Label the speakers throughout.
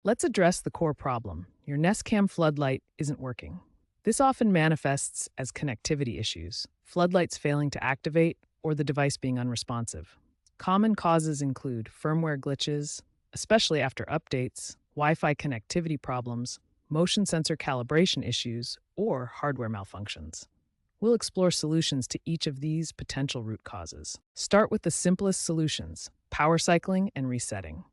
Speaker 1: Let's address the core problem. Your Nest Cam floodlight isn't working. This often manifests as connectivity issues, floodlights failing to activate, or the device being unresponsive. Common causes include firmware glitches, especially after updates, Wi-Fi connectivity problems, motion sensor calibration issues, or hardware malfunctions. We'll explore solutions to each of these potential root causes. Start with the simplest solutions: power cycling and resetting.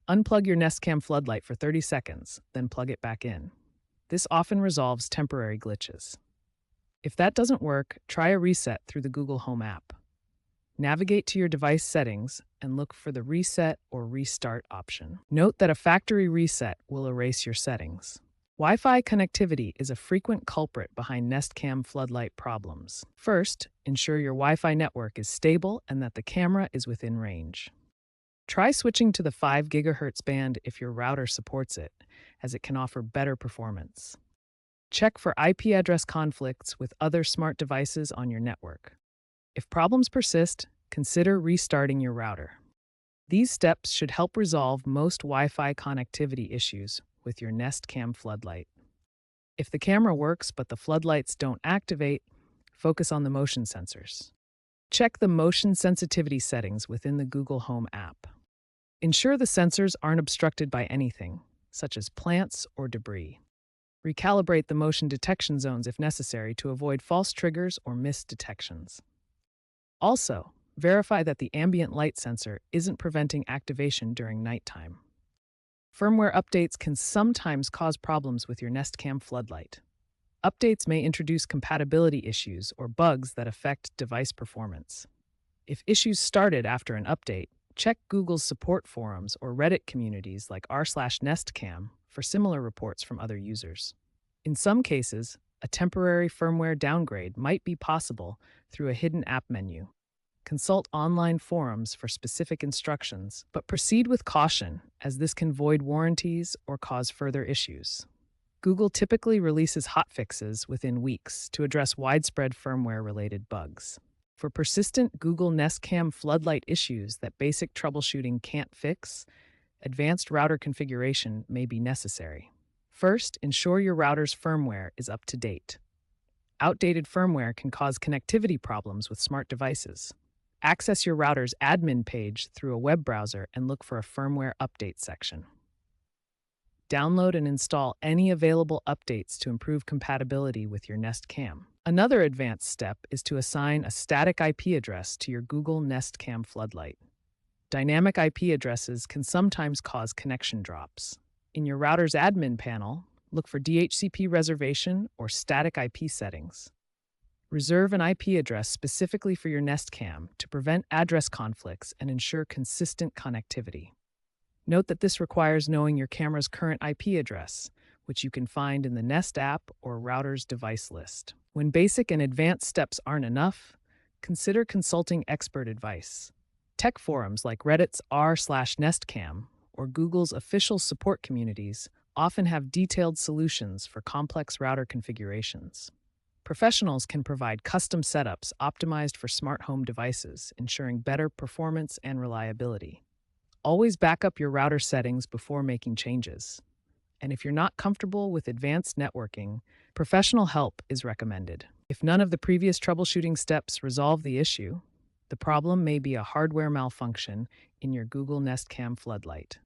Speaker 1: Unplug your Nest Cam floodlight for 30 seconds, then plug it back in. This often resolves temporary glitches. If that doesn't work, try a reset through the Google Home app. Navigate to your device settings and look for the Reset or Restart option. Note that a factory reset will erase your settings. Wi-Fi connectivity is a frequent culprit behind Nest Cam floodlight problems. First, ensure your Wi-Fi network is stable and that the camera is within range. Try switching to the 5 GHz band if your router supports it, as it can offer better performance. Check for IP address conflicts with other smart devices on your network. If problems persist, consider restarting your router. These steps should help resolve most Wi-Fi connectivity issues with your Nest Cam floodlight. If the camera works but the floodlights don't activate, focus on the motion sensors. Check the motion sensitivity settings within the Google Home app. Ensure the sensors aren't obstructed by anything, such as plants or debris. Recalibrate the motion detection zones if necessary to avoid false triggers or missed detections. Also, verify that the ambient light sensor isn't preventing activation during nighttime. Firmware updates can sometimes cause problems with your Nest Cam floodlight. Updates may introduce compatibility issues or bugs that affect device performance. If issues started after an update, check Google's support forums or Reddit communities like r/nestcam for similar reports from other users. In some cases, a temporary firmware downgrade might be possible through a hidden app menu. Consult online forums for specific instructions, but proceed with caution as this can void warranties or cause further issues. Google typically releases hotfixes within weeks to address widespread firmware-related bugs. For persistent Google Nest Cam floodlight issues that basic troubleshooting can't fix, advanced router configuration may be necessary. First, ensure your router's firmware is up to date. Outdated firmware can cause connectivity problems with smart devices. Access your router's admin page through a web browser and look for a firmware update section. Download and install any available updates to improve compatibility with your Nest Cam. Another advanced step is to assign a static IP address to your Google Nest Cam floodlight. Dynamic IP addresses can sometimes cause connection drops. In your router's admin panel, look for DHCP reservation or static IP settings. Reserve an IP address specifically for your Nest Cam to prevent address conflicts and ensure consistent connectivity. Note that this requires knowing your camera's current IP address, which you can find in the Nest app or router's device list. When basic and advanced steps aren't enough, consider consulting expert advice. Tech forums like Reddit's r/nestcam or Google's official support communities often have detailed solutions for complex router configurations. Professionals can provide custom setups optimized for smart home devices, ensuring better performance and reliability. Always back up your router settings before making changes. And if you're not comfortable with advanced networking, professional help is recommended. If none of the previous troubleshooting steps resolve the issue, the problem may be a hardware malfunction in your Google Nest Cam floodlight.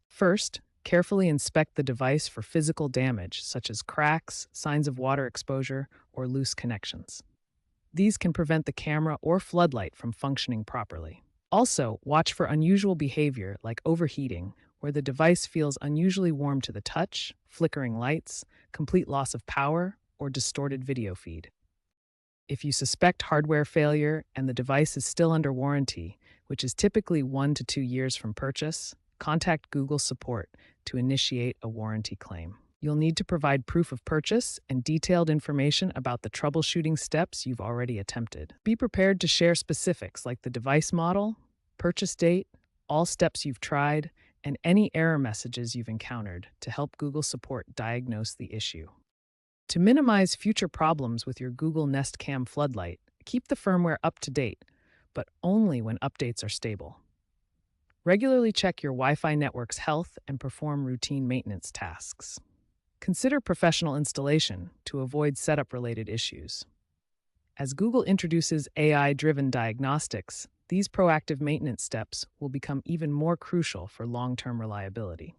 Speaker 1: First, carefully inspect the device for physical damage, such as cracks, signs of water exposure, or loose connections. These can prevent the camera or floodlight from functioning properly. Also, watch for unusual behavior like overheating, where the device feels unusually warm to the touch, flickering lights, complete loss of power, or distorted video feed. If you suspect hardware failure and the device is still under warranty, which is typically 1 to 2 years from purchase, contact Google support to initiate a warranty claim. You'll need to provide proof of purchase and detailed information about the troubleshooting steps you've already attempted. Be prepared to share specifics like the device model, purchase date, all steps you've tried, and any error messages you've encountered to help Google support diagnose the issue. To minimize future problems with your Google Nest Cam floodlight, keep the firmware up to date, but only when updates are stable. Regularly check your Wi-Fi network's health and perform routine maintenance tasks. Consider professional installation to avoid setup-related issues. As Google introduces AI-driven diagnostics, these proactive maintenance steps will become even more crucial for long-term reliability.